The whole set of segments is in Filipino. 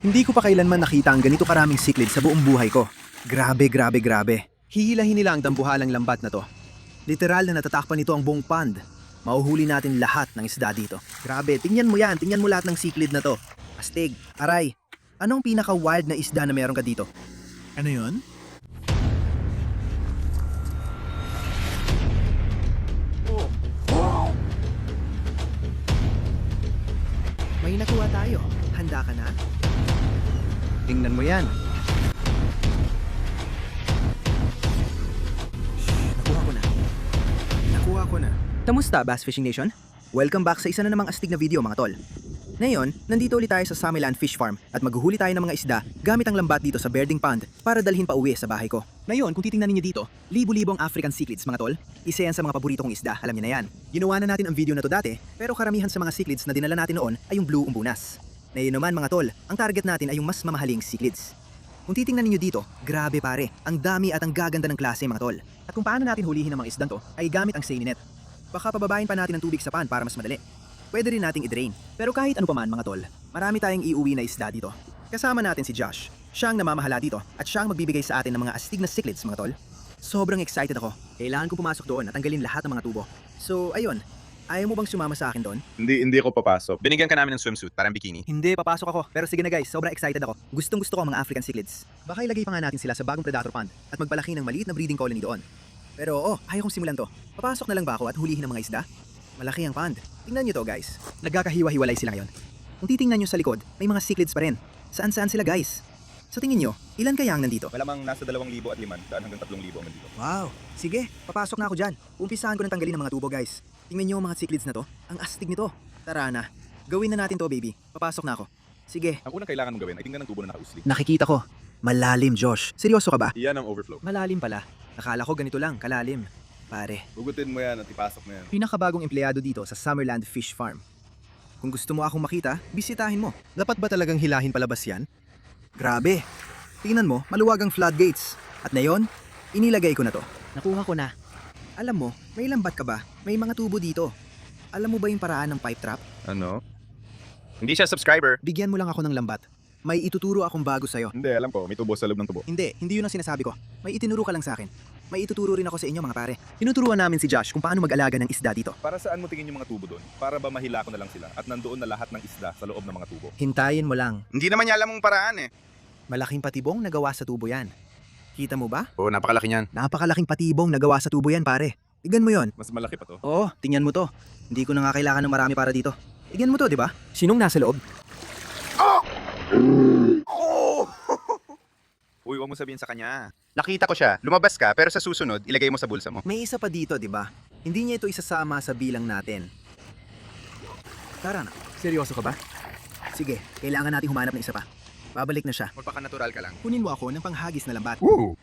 Hindi ko pa kailanman nakita ang ganito karaming cichlids sa buong buhay ko. Grabe, grabe, grabe. Hihilahin nila ang dambuhalang lambat na to. Literal na natatakpan nito ang buong pond. Mauhuli natin lahat ng isda dito. Grabe, tingnan mo yan. Tingnan mo lahat ng cichlid na to. Astig, aray. Anong pinaka-wild na isda na meron ka dito? Ano yun? May nakuha tayo. Handa ka na? Tingnan mo yan. Nakuha ko na. Nakuha ko na. Kamusta, Bass Fishing Nation? Welcome back sa isa na namang astig na video, mga tol. Ngayon, nandito ulit tayo sa Samiland Fish Farm at maghuhuli tayo ng mga isda gamit ang lambat dito sa Birding Pond para dalhin pa uwi sa bahay ko. Ngayon, kung titingnan niyo dito, libo-libo ang African cichlids, mga tol. Isa yan sa mga paborito kong isda, alam niyo na yan. Ginawa na natin ang video na to dati, pero karamihan sa mga cichlids na dinala natin noon ay yung blue umbunas. Ngayon naman, mga tol, ang target natin ay yung mas mamahaling cichlids. Kung titingnan niyo dito, grabe pare, ang dami at ang gaganda ng klase, mga tol. At kung paano natin hulihin ang mga isdang to ay gamit ang seine net. Baka pababain pa natin ang tubig sa pan para mas madali. Pwede rin nating i-drain. Pero kahit ano pa man, mga tol, marami tayong iuwi na isda dito. Kasama natin si Josh. Siya ang namamahala dito at siya ang magbibigay sa atin ng mga astig na cichlids, mga tol. Sobrang excited ako. Kailangan ko pumasok doon at tanggalin lahat ng mga tubo. So, ayun. Ayaw mo bang sumama sa akin doon? Hindi ako papasok. Binigyan ka namin ng swimsuit, parang bikini. Hindi, papasok ako. Pero sige na guys, sobrang excited ako. Gustong gusto ko ang mga African cichlids. Baka ilagay pa nga natin sila sa bagong predator pond at magpalaki ng maliit na breeding colony doon. Pero ayaw kong simulan to. Papasok na lang ba ako at hulihin ng mga isda? Malaki ang pond. Tingnan nyo to guys. Nagkakahiwa-hiwalay sila ngayon. Kung titingnan nyo sa likod, may mga cichlids pa rin. Saan-saan sila guys? Sa tingin nyo, ilan kaya ang nandito? Malamang nasa 2,500 hanggang 3,000 ang nandito. Wow! Sige, papasok na ako dyan. Umpisahan ko ng tanggalin ang mga tubo guys. Tingnan nyo ang mga cichlids na to. Ang astig nito. Tara na. Gawin na natin to baby. Papasok na ako. Sige. Ang unang kailangan mong gawin ay tingnan ng tubo na nakausli. Nakikita ko. Malalim, Josh. Seryoso ka ba? Iyan ang overflow. Malalim pala. Nakala ko ganito lang, kalalim. Pare, Hugutin mo yan at ipasok mo yan. pinakabagong empleyado dito sa Summerland Fish Farm. Kung gusto mo akong makita, bisitahin mo. Dapat ba talagang hilahin palabas yan? Grabe. Tingnan mo, maluwag ang floodgates. At ngayon, inilagay ko na to. Nakuha ko na. Alam mo, may lambat ka ba? May mga tubo dito. Alam mo ba yung paraan ng pipe trap? Ano? Hindi siya subscriber. Bigyan mo lang ako ng lambat. May ituturo akong bago sa'yo. Hindi, alam ko. May tubo sa loob ng tubo. Hindi yun ang sinasabi ko. May itinuro ka lang sa akin. May ituturo rin ako sa inyo, mga pare. Tinuturuan namin si Josh kung paano mag-alaga ng isda dito. Para saan mo tingin yung mga tubo doon? Para ba mahila ko na lang sila at nandoon na lahat ng isda sa loob ng mga tubo? Hintayin mo lang. Hindi naman niya alam mong paraan eh. Malaking patibong nagawa sa tubo yan. Kita mo ba? Oo, napakalaki niyan. Napakalaking patibong nagawa sa tubo yan, pare. Tignan mo yon. Mas malaki pa to. Oo, tingnan mo to. Hindi ko na nga kailangan ng marami para dito. Tignan mo to, di ba? Sinong nasa loob? Uy, huwag mo sabihin sa kanya. Nakita ko siya. Lumabas ka, pero sa susunod, ilagay mo sa bulsa mo. May isa pa dito, di ba? Hindi niya ito isasama sa bilang natin. Tara na. Seryoso ka ba? Sige, kailangan natin humanap ng isa pa. Babalik na siya. Magpaka-natural ka lang. Kunin mo ako ng panghagis na lambat. Woo!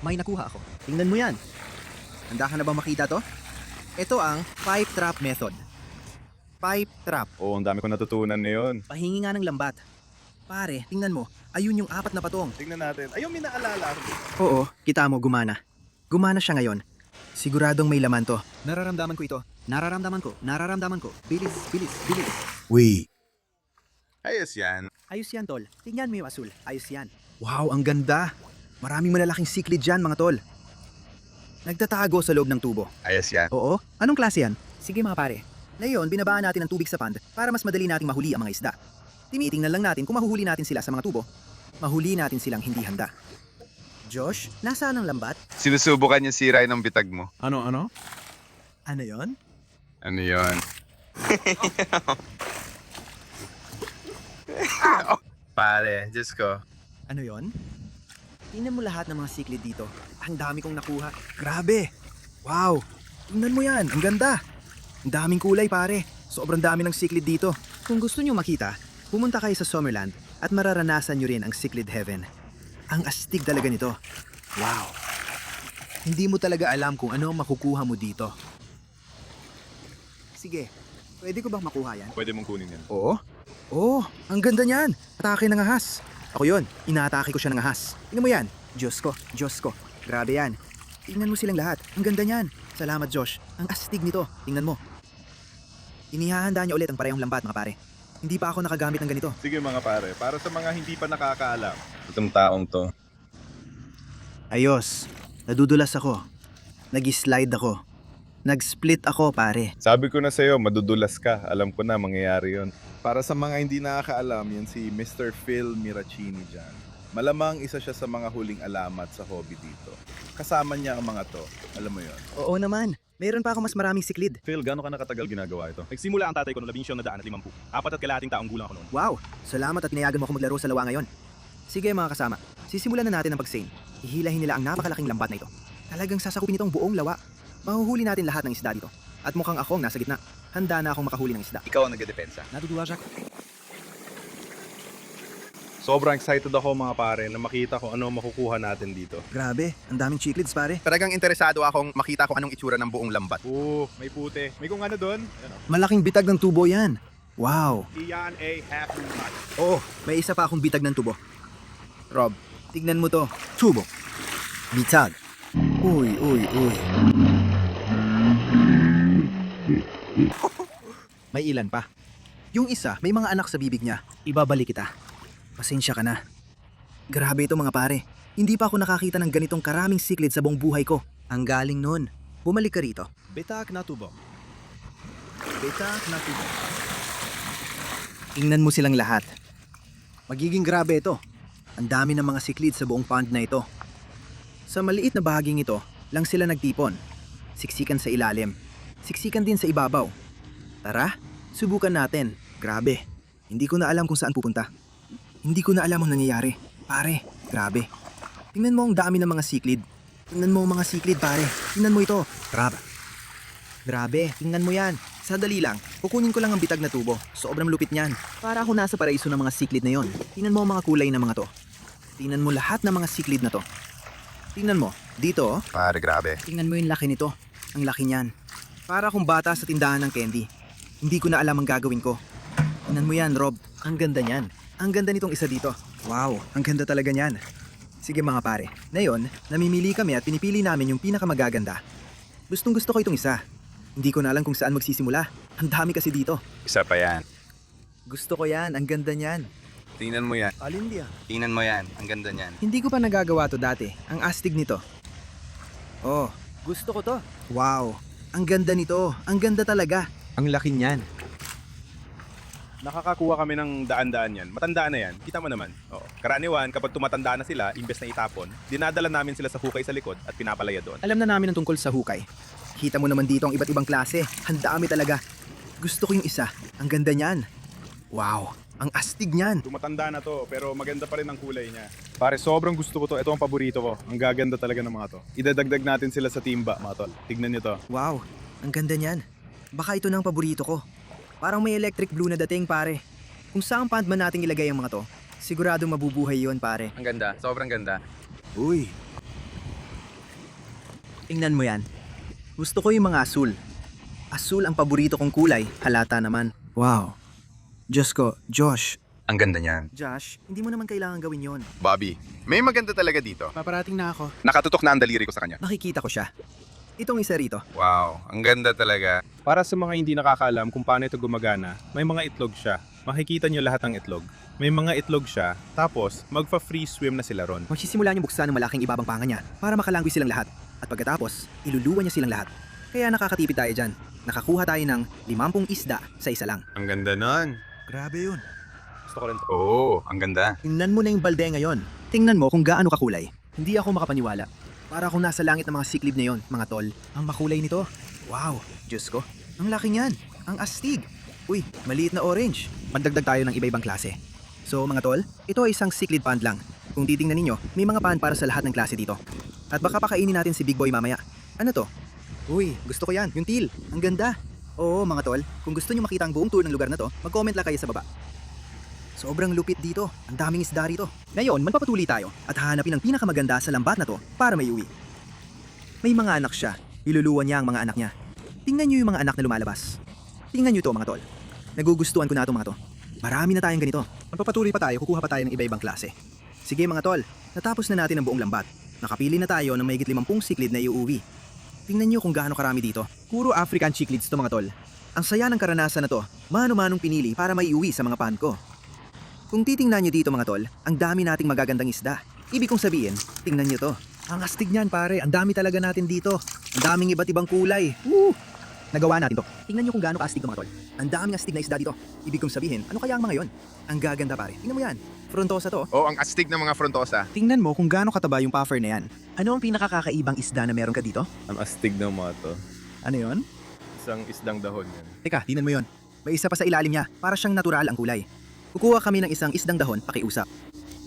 May nakuha ako. Tingnan mo yan. Handa ka na bang makita to? Ito ang pipe trap method. Pipe trap. Oo, ang dami ko natutunan ngayon. Pahingi nga ng lambat. Pare, tingnan mo. Ayun yung 4 na patong. Tingnan natin. Ayun, may naalala. Oo, kita mo, gumana. Gumana siya ngayon. Siguradong may laman to. Nararamdaman ko ito. Nararamdaman ko. Bilis, bilis, bilis. Wait. Ayos yan. Ayos yan, tol. Tingnan mo yung asul. Ayos yan. Wow, ang ganda. Maraming malalaking cichlids dyan, mga tol. Nagtatago sa loob ng tubo. Ayos yan. Oo? Anong klase yan? Sige mga pare. Ngayon, binabaan natin ang tubig sa pond para mas madali nating mahuli ang mga isda. Tinitingnan lang natin kung mahuhuli natin sila sa mga tubo. Mahuli natin silang hindi handa. Josh, nasaan ang lambat? Sinusubukan niya sirain ng bitag mo. Ano yon? Ano yun? Pare, Diyos ko. Ano yon? Tingnan mo lahat ng mga cichlids dito. Ang dami kong nakuha. Grabe! Wow! Tingnan mo yan, ang ganda! Ang daming kulay pare. Sobrang dami ng cichlid dito. Kung gusto nyo makita, pumunta kayo sa Summerland at mararanasan nyo rin ang cichlid heaven. Ang astig talaga nito. Wow! Hindi mo talaga alam kung ano ang makukuha mo dito. Sige, pwede ko bang makuha yan? Pwede mong kunin yan. Oo? Oo, ang ganda niyan. Atake ng ahas. Ako yun, inaatake ko siya ng ahas. Tingnan mo yan. Diyos ko. Grabe yan. Tingnan mo silang lahat. Ang ganda niyan. Salamat Josh. Ang astig nito. Tingnan mo. Inihahanda niya ulit ang parehong lambat mga pare. Hindi pa ako nakagamit ng ganito. Sige mga pare, para sa mga hindi pa nakakaalam. Itong taong to. Ayos. Nadudulas ako. Nag-slide ako. Nag-split ako, pare. Sabi ko na sa'yo, madudulas ka. Alam ko na, mangyayari yon. Para sa mga hindi nakakaalam, yan si Mr. Phil Miracini dyan. Malamang isa siya sa mga huling alamat sa hobby dito. Kasama niya ang mga to. Alam mo yon. Oo naman. Meron pa ako mas maraming siklid. Phil, gano'n ka nakatagal ginagawa ito? Nagsimula ang tatay ko noong 19 na daan at 50. 4 at kalahating taong gulang ako noon. Wow! Salamat at pinayagan mo ako maglaro sa lawa ngayon. Sige mga kasama, sisimulan na natin ang pag-seine. Hihilahin nila ang napakalaking lambat na ito. Talagang sasakupin itong buong lawa. Mahuhuli natin lahat ng isda dito. At mukhang ako ang nasa gitna. Handa na akong makahuli ng isda. Ikaw ang nagdedepensa. Natutuwa siya. Sobrang excited ako mga pare na makita ko ano makukuha natin dito. Grabe, ang daming chiclets pare. Talagang interesado akong makita kung anong itsura ng buong lambat. May puti. May kung ano doon. Malaking bitag ng tubo yan. Wow! Iyan a half nut. Oo, may isa pa akong bitag ng tubo. Rob, tignan mo to. Tubo. Bitag. Uy. May ilan pa. Yung isa, may mga anak sa bibig niya. Ibabalik kita. Pasensya ka na. Grabe ito mga pare. Hindi pa ako nakakita ng ganitong karaming siklid sa buong buhay ko. Ang galing nun. Bumalik ka rito. Bitak na tubo. Tingnan mo silang lahat. Magiging grabe ito. Ang dami ng mga siklid sa buong pond na ito. Sa maliit na bahaging ito, lang sila nagtipon. Siksikan sa ilalim. Siksikan din sa ibabaw. Tara, subukan natin. Grabe. Hindi ko na alam kung saan pupunta. Hindi ko na alam ang nangyayari. Pare, grabe. Tingnan mo ang dami ng mga siklid. Tingnan mo ang mga siklid, pare. Tingnan mo ito. Grabe, tingnan mo yan. Sadali lang, kukunin ko lang ang bitag na tubo. Sobrang lupit niyan. Para ako nasa paraiso ng mga siklid na yon. Tingnan mo ang mga kulay ng mga to. Tingnan mo lahat ng mga siklid na to. Tingnan mo, dito oh. Pare, grabe. Tingnan mo yung laki nito. Ang laki niyan. Para akong bata sa tindahan ng candy. Hindi ko na alam ang gagawin ko. Tingnan mo yan, Rob. Ang ganda niyan. Ang ganda nitong isa dito. Wow, ang ganda talaga niyan. Sige mga pare. Ngayon, namimili kami at pinipili namin yung pinakamagaganda. Gustong gusto ko itong isa. Hindi ko na alam kung saan magsisimula. Ang dami kasi dito. Isa pa yan. Gusto ko yan. Ang ganda niyan. Tingnan mo yan. Alin diya? Tingnan mo yan. Ang ganda niyan. Hindi ko pa nagagawa to dati. Ang astig nito. Oh, gusto ko to. Wow, ang ganda nito. Ang ganda talaga. Ang laki niyan. Nakakakuha kami ng daan-daan yan. Matandaan na yan. Kita mo naman. Oo. Karaniwan, kapag tumatanda na sila, imbes na itapon, dinadala namin sila sa hukay sa likod at pinapalaya doon. Alam na namin ang tungkol sa hukay. Kita mo naman dito ang iba't ibang klase. Ang dami talaga. Gusto ko yung isa. Ang ganda niyan. Wow, ang astig niyan. Tumatanda na to, pero maganda pa rin ang kulay niya. Pare, sobrang gusto ko to. Ito ang paborito ko. Ang gaganda talaga ng mga to. Idadagdag natin sila sa timba, mga tol. Tignan niyo to. Wow, ang ganda niyan. Baka ito na ang paborito ko. Parang may electric blue na dating, pare. Kung saan pond man nating ilagay ang mga to, siguradong mabubuhay yon, pare. Ang ganda. Sobrang ganda. Uy. Tingnan mo yan. Gusto ko yung mga asul. Asul ang paborito kong kulay, halata naman. Wow. Diyos ko, Josh. Ang ganda niyan. Josh, hindi mo naman kailangan gawin yon. Bobby, may maganda talaga dito. Paparating na ako. Nakatutok na ang daliri ko sa kanya. Makikita ko siya. Itong isa rito. Wow, ang ganda talaga. Para sa mga hindi nakakaalam kung paano ito gumagana, may mga itlog siya. Makikita niyo lahat ng itlog. May mga itlog siya, tapos magfa-free swim na sila ron. Magsisimula niya buksan ng malaking ibabang panga niya para makalangwi silang lahat. At pagkatapos, iluluwa niya silang lahat. Kaya nakakatipid tayo dyan. Nakakuha tayo ng 50 isda sa isa lang. Ang ganda nun. Grabe yun. Gusto ko rin to. Oo, ang ganda. Tingnan mo na yung balde ngayon. Tingnan mo kung gaano kakulay. Hindi ako makapaniwala. Para akong nasa langit ng mga siklib na yon, mga tol. Ang makulay nito. Wow, Diyos ko. Ang laki niyan. Ang astig. Uy, maliit na orange. Magdagdag tayo ng iba-ibang klase. So mga tol, ito ay isang cichlid pond lang. Kung titingnan ninyo, may mga pond para sa lahat ng klase dito. At baka pakainin natin si Big Boy mamaya. Ano to? Uy, gusto ko yan. Yung teal. Ang ganda. Oo mga tol, kung gusto nyo makita ang buong tour ng lugar na to, mag-comment lang kayo sa baba. Sobrang lupit dito. Ang daming isda rito. Ngayon, magpapatuloy tayo at hahanapin ang pinakamaganda sa lambat na to para may uwi. May mga anak siya. Iluluwa niya ang mga anak niya. Tingnan niyo yung mga anak na lumalabas. Tingnan niyo to mga tol. Nagugustuhan ko na itong mga to. Marami na tayong ganito. Magpapatuloy pa tayo, kukuha pa tayo ng iba-ibang klase. Sige mga tol, natapos na natin ang buong lambat. Nakapili na tayo ng mahigit 50 siklid na iuuwi. Tingnan niyo kung gaano karami dito. Puro African cichlids to mga tol. Ang saya ng karanasan na to, mano-manong pinili para maiuwi sa mga pan ko. Kung titingnan nyo dito mga tol, ang dami nating magagandang isda. Ibig kong sabihin, tingnan nyo to. Ang astig niyan pare, ang dami talaga natin dito. Ang daming iba't ibang kulay. Woo! Nagawa natin to. Tingnan nyo kung gaano kaastig to mga tol. Ang daming astig na isda dito. Ibig kong sabihin, ano kaya ang mga yon? Ang gaganda pare. Tingnan mo yan. Frontosa to. Oh, ang astig ng mga frontosa. Tingnan mo kung gaano kataba yung puffer na yan. Ano ang pinakakakaibang isda na meron ka dito? Ang astig ng mga to. Ano yon? Isang isdang dahon yan. Teka, tingnan mo yon. May isa pa sa ilalim niya, para siyang natural ang kulay. Kukuha kami ng isang isdang dahon, pakiusap.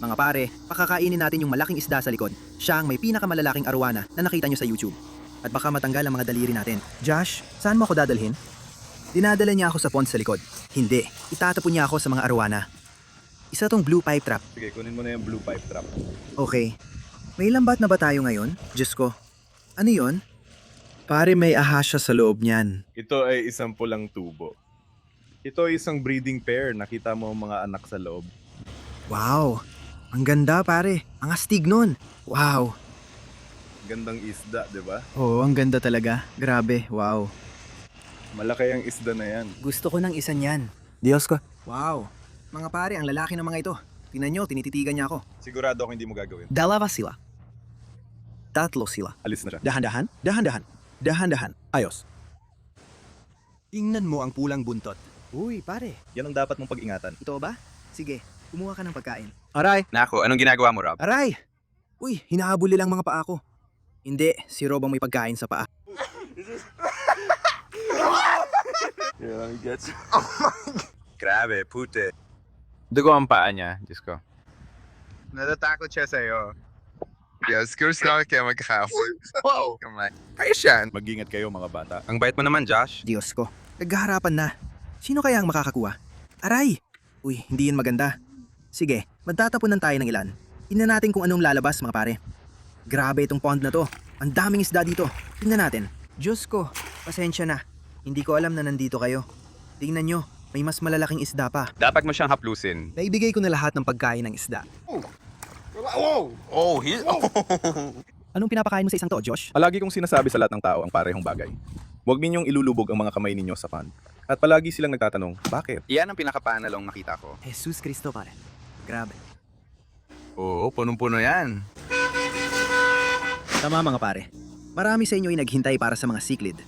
Mga pare, pakakainin natin yung malaking isda sa likod. Siya ang may pinakamalalaking arwana na nakita nyo sa YouTube. At baka matanggal ang mga daliri natin. Josh, saan mo ako dadalhin? Dinadala niya ako sa pond sa likod. Hindi, itatapon niya ako sa mga arwana. Isa tong blue pipe trap. Sige, kunin mo na yung blue pipe trap. Okay. May lambat na ba tayo ngayon? Diyos ko. Ano yon? Pare may ahasya sa loob niyan. Ito ay isang pulang tubo. Ito ay isang breeding pair. Nakita mo ang mga anak sa loob. Wow! Ang ganda pare. Ang astig nun. Wow! Gandang isda, di ba? Oo, ang ganda talaga. Grabe, wow. Malaki ang isda na yan. Gusto ko ng isa niyan. Diyos ko. Wow. Mga pare, ang lalaki ng mga ito. Tingnan nyo, tinititigan niya ako. Sigurado ako hindi mo gagawin. Dalawa sila. Tatlo sila. Alis na siya. Dahan-dahan, dahan-dahan, dahan-dahan. Ayos. Tingnan mo ang pulang buntot. Uy, pare. Yan ang dapat mong pag-ingatan. Ito ba? Sige, kumuha ka ng pagkain. Aray! Nako, anong ginagawa mo, Rob? Aray! Uy, hinahabol nilang mga paa ko. Hindi, si Rob ang may pagkain sa paa. Yan, gets. Grabe, pute. Dugo ang paa niya, Diyos ko. Natatakot siya sa'yo. Yes, gusto ko kaya magkakapoy. Wow! Kamay. Ayos yan. Mag-ingat kayo mga bata. Ang bait mo naman, Josh. Diyos ko, naghaharapan na. Sino kaya ang makakakuha? Aray! Uy, hindi yun maganda. Sige, magtatapunan tayo ng ilan. Tingnan natin kung anong lalabas mga pare. Grabe itong pond na to. Ang daming isda dito. Tingnan natin. Diyos ko, pasensya na. Hindi ko alam na nandito kayo. Tingnan nyo, may mas malalaking isda pa. Dapat mo siyang haplusin. Naibigay ko na lahat ng pagkain ng isda. Oh, Anong pinapakain mo sa isang to, Josh? Palagi kong sinasabi sa lahat ng tao ang parehong bagay. Huwag ninyong ilulubog ang mga kamay ninyo sa pond. At palagi silang nagtatanong, bakit? Yan ang pinakapanalong nakita ko. Jesus Cristo pare. Grabe. Oo, punong-puno yan. Tama mga pare. Marami sa inyo ay naghintay para sa mga cichlid.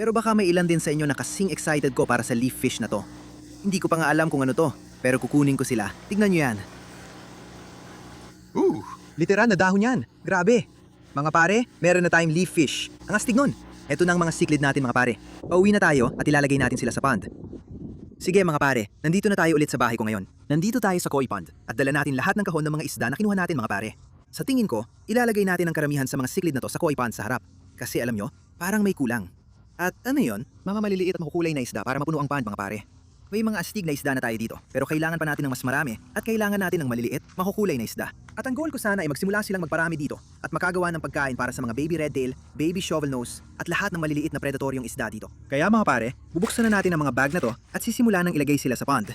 Pero baka may ilan din sa inyo na kasing excited ko para sa leaf fish na to. Hindi ko pa nga alam kung ano to, pero kukunin ko sila. Tignan nyo yan. Literal na dahon yan. Grabe. Mga pare, meron na tayong leaf fish. Ang astig nun. Eto na ang mga cichlid natin mga pare. Pauwi na tayo at ilalagay natin sila sa pond. Sige mga pare, nandito na tayo ulit sa bahay ko ngayon. Nandito tayo sa koi pond at dala natin lahat ng kahon ng mga isda na kinuha natin mga pare. Sa tingin ko, ilalagay natin ang karamihan sa mga cichlid na to sa koi pond sa harap. Kasi alam nyo, parang may kulang. At ano yon? Mga maliliit at makukulay na isda para mapuno ang pond mga pare. May mga astig na isda na tayo dito, pero kailangan pa natin ng mas marami at kailangan natin ng maliliit, makukulay na isda. At ang goal ko sana ay magsimula silang magparami dito at makagawa ng pagkain para sa mga baby redtail, baby shovelnose at lahat ng maliliit na predatoryong isda dito. Kaya mga pare, bubuksan na natin ang mga bag na to at sisimula nang ilagay sila sa pond.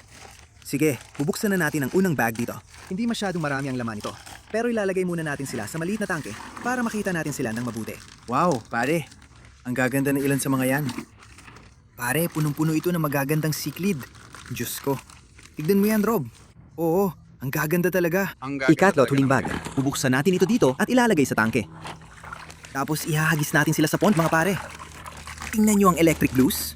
Sige, bubuksan na natin ang unang bag dito. Hindi masyadong marami ang laman nito, pero ilalagay muna natin sila sa maliit na tangke para makita natin sila ng mabuti. Wow, pare, ang gaganda ng ilan sa mga yan. Pare, punong-puno ito ng magagandang cichlid. Diyos ko. Tignan mo yan, Rob. Oo, ang gaganda talaga. Ikatlo at huling bag. Bubuksan natin ito dito at ilalagay sa tangke. Tapos ihahagis natin sila sa pond, mga pare. Tingnan nyo ang electric blues.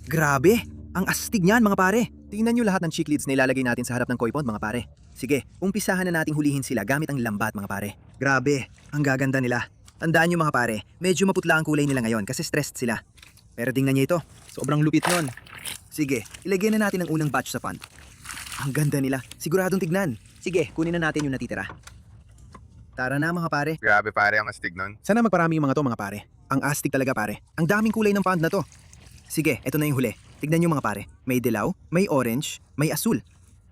Grabe. Ang astig niyan, mga pare. Tingnan nyo lahat ng cichlids na ilalagay natin sa harap ng koi pond, mga pare. Sige, umpisahan na nating hulihin sila gamit ang lambat, mga pare. Grabe, ang gaganda nila. Tandaan nyo mga pare, medyo maputla ang kulay nila ngayon kasi stressed sila. Pero tingnan niyo ito, sobrang lupit nun. Sige, ilagay na natin ang unang batch sa pond. Ang ganda nila, siguradong tignan. Sige, kunin na natin yung natitira. Tara na mga pare. Grabe pare, ang astig nun. Sana magparami yung mga to mga pare. Ang astig talaga pare. Ang daming kulay ng pond na to. Sige, eto na yung huli. Tignan niyo mga pare. May dilaw, may orange, may asul.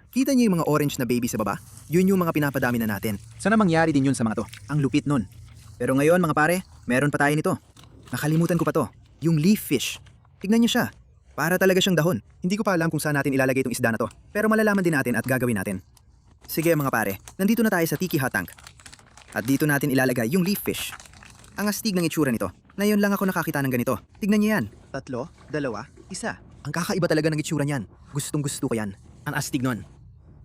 Kita niyo yung mga orange na baby sa baba? Yun yung mga pinapadami na natin. Sana mangyari din yun sa mga to. Ang lupit nun. Pero ngayon mga pare, meron pa tayo nito. Nakalimutan ko pa to. Yung leaf fish. Tignan niyo siya. Para talaga siyang dahon. Hindi ko pa alam kung saan natin ilalagay itong isda na to. Pero malalaman din natin at gagawin natin. Sige mga pare, nandito na tayo sa tiki hot tank. At dito natin ilalagay yung leaf fish. Ang astig ng itsura nito. Ngayon lang ako nakakita ng ganito. Tignan niyo yan. 3, 2, Isa. Ang kakaiba talaga ng itsura niyan. Gustong gusto ko yan. Ang astig nun.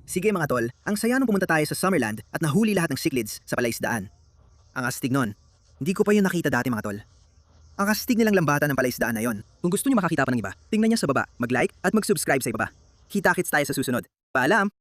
Sige mga tol, ang saya nung pumunta tayo sa Summerland at nahuli lahat ng cichlids sa palaisdaan. Ang astig nun. Hindi ko pa yun nakita dati mga tol. Ang astig nilang lambatan ng palaisdaan na yon. Kung gusto niyo makakita pa ng iba, tingnan niya sa baba, mag-like at mag-subscribe sa ibaba. Kita-kits tayo sa susunod. Paalam!